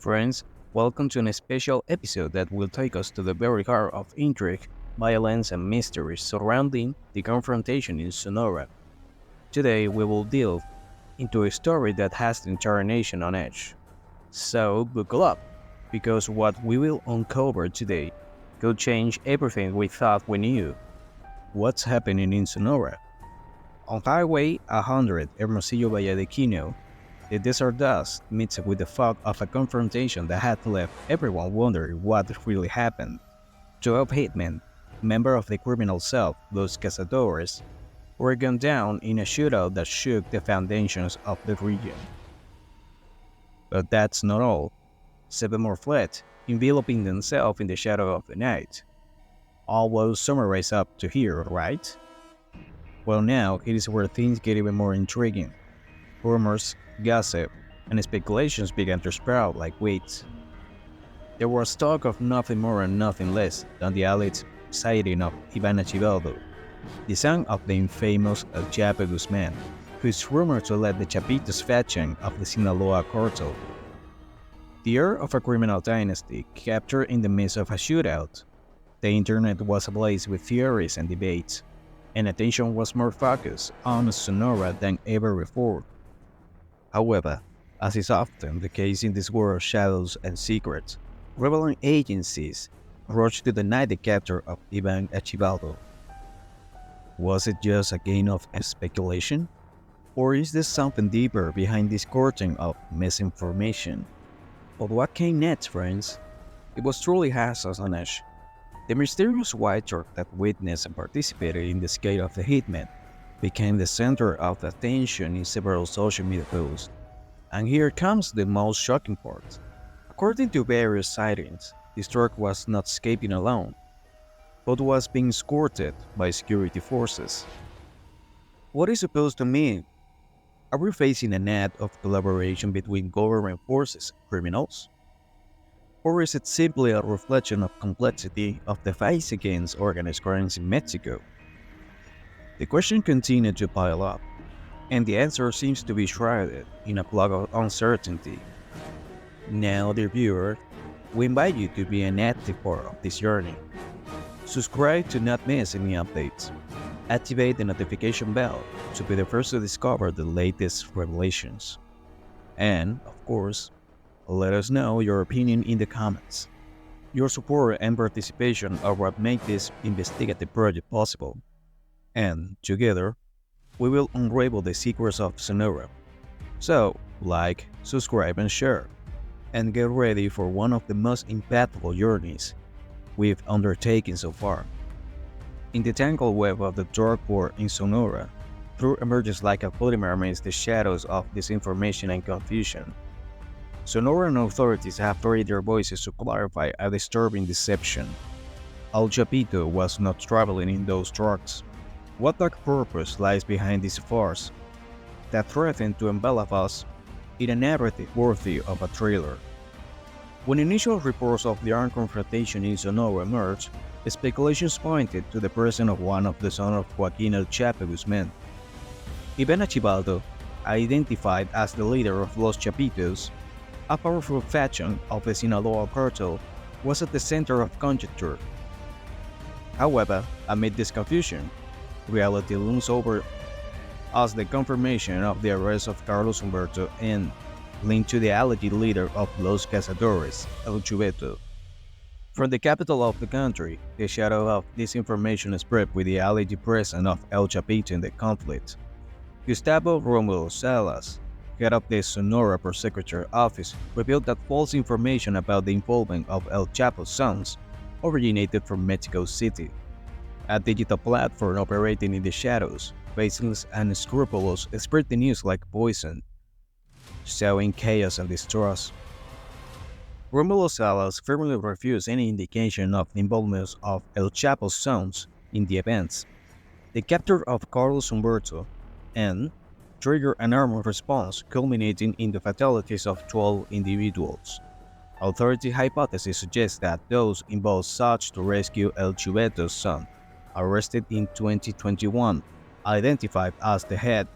Friends, welcome to a special episode that will take us to the very heart of intrigue, violence, and mystery surrounding the confrontation in Sonora. Today, we will delve into a story that has the entire nation on edge. So, buckle up, because what we will uncover today could change everything we thought we knew. What's happening in Sonora? On Highway 100 Hermosillo Valledequino, the desert dust meets with the fog of a confrontation that had left everyone wondering what really happened. 12 hitmen, members of the criminal cell, Los Cazadores, were gunned down in a shootout that shook the foundations of the region. But that's not all. 7 more fled, enveloping themselves in the shadow of the night. All will summarize up to here, right? Well, now it is where things get even more intriguing. Rumors, gossip, and speculations began to sprout like weeds. There was talk of nothing more and nothing less than the alleged sighting of Iván Archivaldo, the son of the infamous El Chapo Guzman, who is rumored to lead the Chapitos faction of the Sinaloa cartel. The heir of a criminal dynasty captured in the midst of a shootout. The internet was ablaze with theories and debates, and attention was more focused on Sonora than ever before. However, as is often the case in this world of shadows and secrets, rebelling agencies rushed to deny the capture of Iván Archivaldo. Was it just a game of speculation? Or is there something deeper behind this curtain of misinformation? But what came next, friends? It was truly astonishing. The mysterious white truck that witnessed and participated in the escape of the hitman became the center of attention in several social media posts. And here comes the most shocking part. According to various sightings, this truck was not escaping alone, but was being escorted by security forces. What is supposed to mean? Are we facing an act of collaboration between government forces and criminals? Or is it simply a reflection of complexity of the fight against organized crimes in Mexico? The question continued to pile up, and the answer seems to be shrouded in a cloud of uncertainty. Now, dear viewer, we invite you to be an active part of this journey. Subscribe to not miss any updates. Activate the notification bell to be the first to discover the latest revelations. And, of course, let us know your opinion in the comments. Your support and participation are what make this investigative project possible. And, together, we will unravel the secrets of Sonora. So, like, subscribe and share, and get ready for one of the most impactful journeys we've undertaken so far. In the tangled web of the dark world in Sonora, truth emerges like a polymer amidst the shadows of disinformation and confusion. Sonoran authorities have raised their voices to clarify a disturbing deception. El Chapito was not traveling in those trucks. What dark purpose lies behind this farce that threatened to envelop us in a narrative worthy of a thriller? When initial reports of the armed confrontation in Sonora emerged, speculations pointed to the presence of one of the sons of Joaquin El Chapo Guzman. Iván Archivaldo, identified as the leader of Los Chapitos, a powerful faction of the Sinaloa cartel, was at the center of conjecture. However, amid this confusion, reality looms over us the confirmation of the arrest of Carlos Humberto and linked to the alleged leader of Los Cazadores, El Chuveto. From the capital of the country, the shadow of disinformation spread with the alleged presence of El Chapito in the conflict. Gustavo Romulo Salas, head of the Sonora Prosecutor Office, revealed that false information about the involvement of El Chapo's sons originated from Mexico City, a digital platform operating in the shadows. Baseless and unscrupulous spread the news like poison, sowing chaos and distrust. Romulo Salas firmly refused any indication of the involvement of El Chapo's sons in the events. The capture of Carlos Humberto and triggered an armed response culminating in the fatalities of 12 individuals. Authority hypotheses suggest that those involved sought to rescue El Chuveto's son, arrested in 2021, identified as the head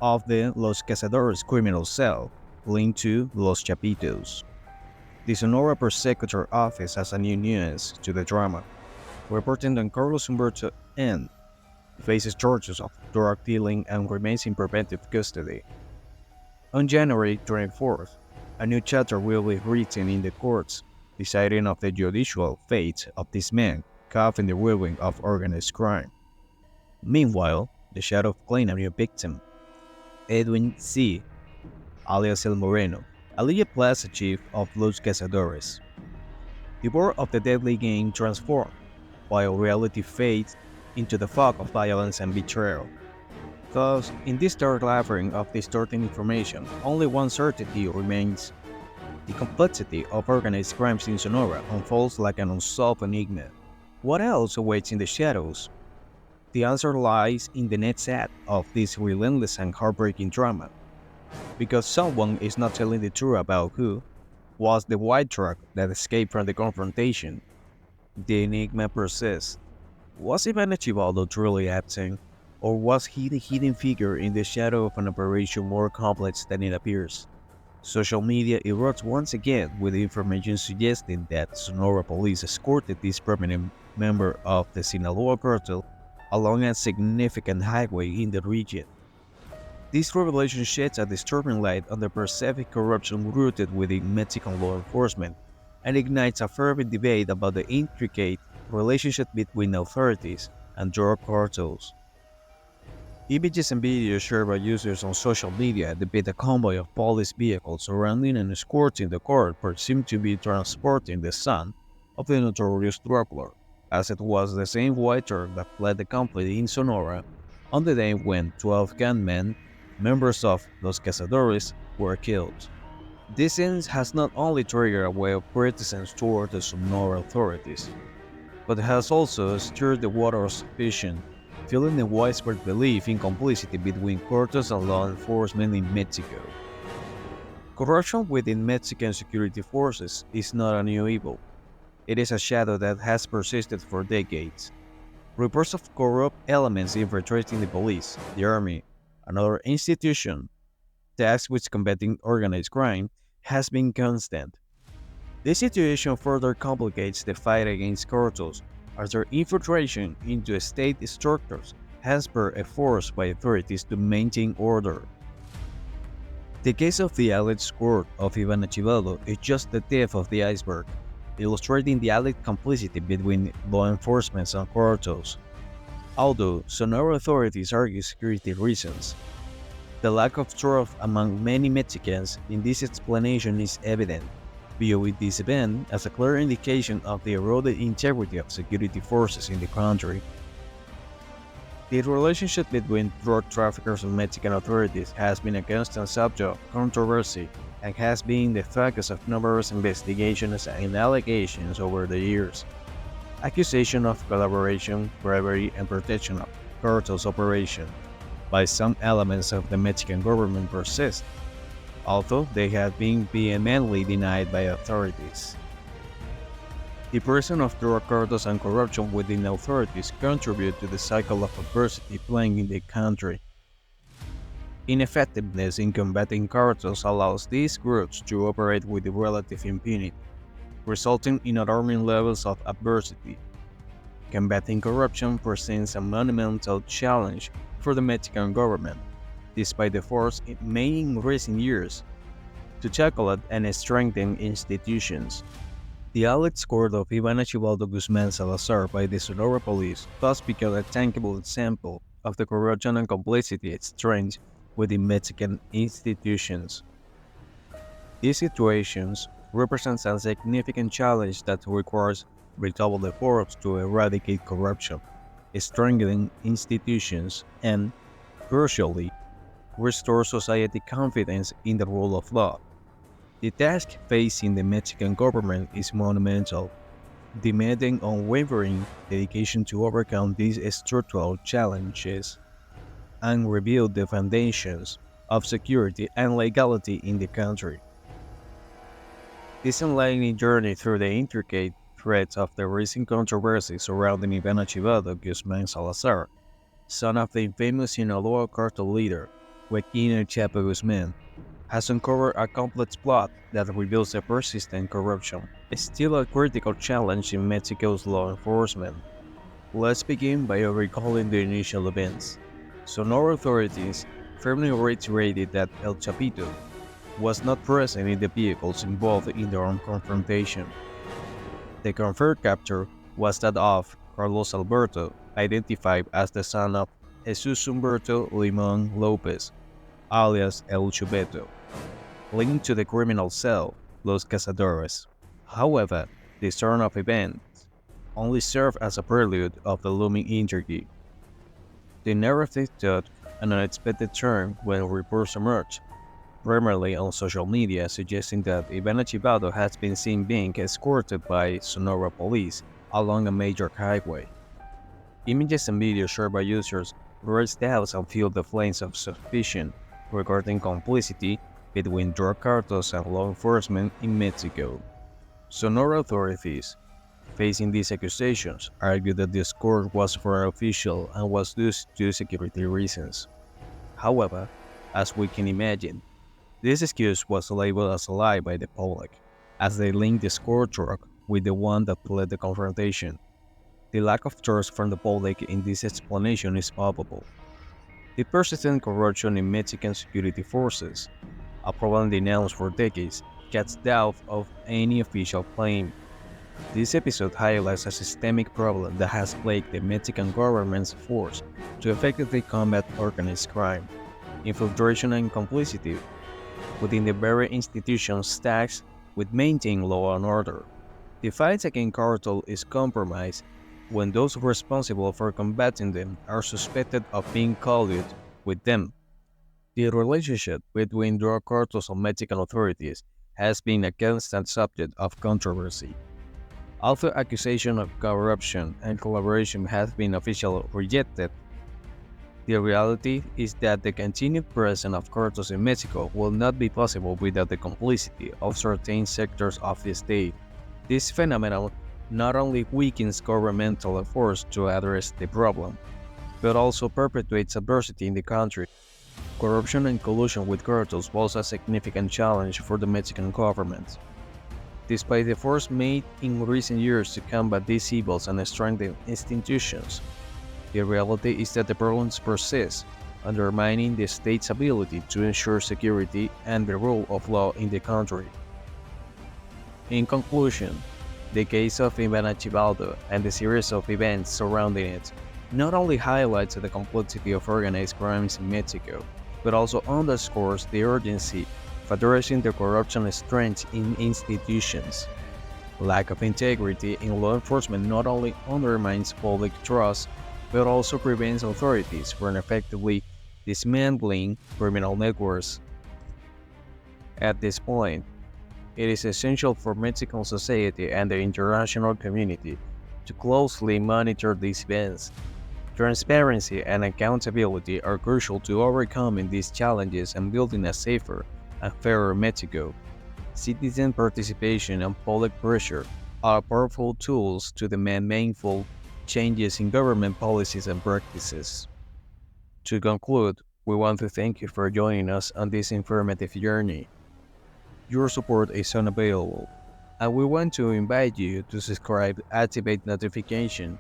of the Los Cazadores criminal cell linked to Los Chapitos. The Sonora Prosecutor Office has a new nuance to the drama, reporting that Carlos Humberto N. faces charges of drug dealing and remains in preventive custody. On January 24th, a new chapter will be written in the courts, deciding of the judicial fate of this man caught in the whirlwind of organized crime. Meanwhile, the shadow claimed a new victim, Edwin C., alias El Moreno, alleged plaza chief of Los Cazadores. The board of the deadly game transformed, while reality fades into the fog of violence and betrayal. Thus, in this dark labyrinth of distorting information, only one certainty remains. The complexity of organized crimes in Sonora unfolds like an unsolved enigma. What else awaits in the shadows? The answer lies in the next act of this relentless and heartbreaking drama. Because someone is not telling the truth about who was the white truck that escaped from the confrontation. The enigma persists. Was Iván Archivaldo truly absent, or was he the hidden figure in the shadow of an operation more complex than it appears? Social media erupts once again with information suggesting that Sonora police escorted this prominent member of the Sinaloa cartel along a significant highway in the region. This revelation sheds a disturbing light on the perceived corruption rooted within Mexican law enforcement and ignites a fervent debate about the intricate relationship between authorities and drug cartels. Images and videos shared by users on social media depict a convoy of police vehicles surrounding and escorting the car presumed to be transporting the son of the notorious drug lord, as it was the same white truck that fled the conflict in Sonora on the day when 12 gunmen, members of Los Cazadores, were killed. This incident has not only triggered a wave of criticism toward the Sonora authorities, but has also stirred the water of suspicion, fueling a widespread belief in complicity between cartels and law enforcement in Mexico. Corruption within Mexican security forces is not a new evil. It is a shadow that has persisted for decades. Reports of corrupt elements infiltrating the police, the army, and other institutions tasked with combating organized crime has been constant. This situation further complicates the fight against cartels, as their infiltration into state structures has spurred efforts by authorities to maintain order. The case of the alleged escort of Iván Archivaldo is just the tip of the iceberg, illustrating the alleged complicity between law enforcement and cartels. Although Sonora authorities argue security reasons, the lack of trust among many Mexicans in this explanation is evident, viewing this event as a clear indication of the eroded integrity of security forces in the country. The relationship between drug traffickers and Mexican authorities has been a constant subject of controversy and has been the focus of numerous investigations and allegations over the years. Accusations of collaboration, bribery, and protection of cartels operation by some elements of the Mexican government persist, although they have been vehemently denied by authorities. The presence of drug cartels and corruption within authorities contribute to the cycle of adversity playing in the country. Ineffectiveness in combating cartels allows these groups to operate with relative impunity, resulting in alarming levels of adversity. Combating corruption presents a monumental challenge for the Mexican government, despite the efforts it made in recent years to tackle it and strengthen institutions. The alleged escort of Iván Archivaldo Guzmán Salazar by the Sonora police thus became a tangible example of the corruption and complicity entrenched within Mexican institutions. These situations represent a significant challenge that requires redoubled efforts to eradicate corruption, strengthen institutions, and, crucially, restore society confidence in the rule of law. The task facing the Mexican government is monumental, demanding unwavering dedication to overcome these structural challenges and rebuild the foundations of security and legality in the country. This enlightening journey through the intricate threads of the recent controversy surrounding Iván Archivaldo Guzmán Salazar, son of the infamous Sinaloa cartel leader Joaquin El Chapo Guzmán, has uncovered a complex plot that reveals a persistent corruption, still a critical challenge in Mexico's law enforcement. Let's begin by recalling the initial events. Sonora authorities firmly reiterated that El Chapito was not present in the vehicles involved in the armed confrontation. The confirmed capture was that of Carlos Alberto, identified as the son of Jesus Humberto Limon Lopez, alias El Chubeto, linked to the criminal cell Los Cazadores. However, this turn of events only served as a prelude of the looming intrigue. The narrative took an unexpected turn when reports emerged, primarily on social media, suggesting that Iván Archivaldo has been seen being escorted by Sonora police along a major highway. Images and videos shared by users raised doubts and fueled the flames of suspicion regarding complicity between drug cartels and law enforcement in Mexico. Sonora authorities, facing these accusations, argued that the escort was for official and was due to security reasons. However, as we can imagine, this excuse was labeled as a lie by the public, as they linked the escort truck with the one that led the confrontation. The lack of trust from the public in this explanation is palpable. The persistent corruption in Mexican security forces, a problem denounced for decades, casts doubt of any official claim. This episode highlights a systemic problem that has plagued the Mexican government's efforts to effectively combat organized crime, infiltration, and complicity within the very institutions tasked with maintaining law and order. The fight against cartel is compromised when those responsible for combating them are suspected of being colluded with them. The relationship between drug cartels and Mexican authorities has been a constant subject of controversy. Although accusations of corruption and collaboration have been officially rejected, the reality is that the continued presence of cartels in Mexico will not be possible without the complicity of certain sectors of the state. This phenomenon not only weakens governmental efforts to address the problem, but also perpetuates adversity in the country. Corruption and collusion with cartels pose a significant challenge for the Mexican government. Despite the efforts made in recent years to combat these evils and strengthen institutions, the reality is that the problems persist, undermining the state's ability to ensure security and the rule of law in the country. In conclusion, the case of Iván Archivaldo and the series of events surrounding it not only highlights the complexity of organized crimes in Mexico, but also underscores the urgency of addressing the corruption strength in institutions. Lack of integrity in law enforcement not only undermines public trust, but also prevents authorities from effectively dismantling criminal networks. At this point, it is essential for Mexican society and the international community to closely monitor these events. Transparency and accountability are crucial to overcoming these challenges and building a safer and fairer Mexico. Citizen participation and public pressure are powerful tools to demand meaningful changes in government policies and practices. To conclude, we want to thank you for joining us on this informative journey. Your support is unavailable, and we want to invite you to subscribe, activate notifications,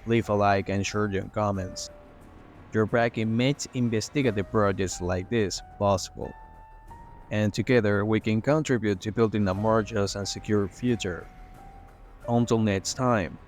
leave a like, and share your comments. Your backing makes investigative projects like this possible, and together we can contribute to building a more just and secure future. Until next time.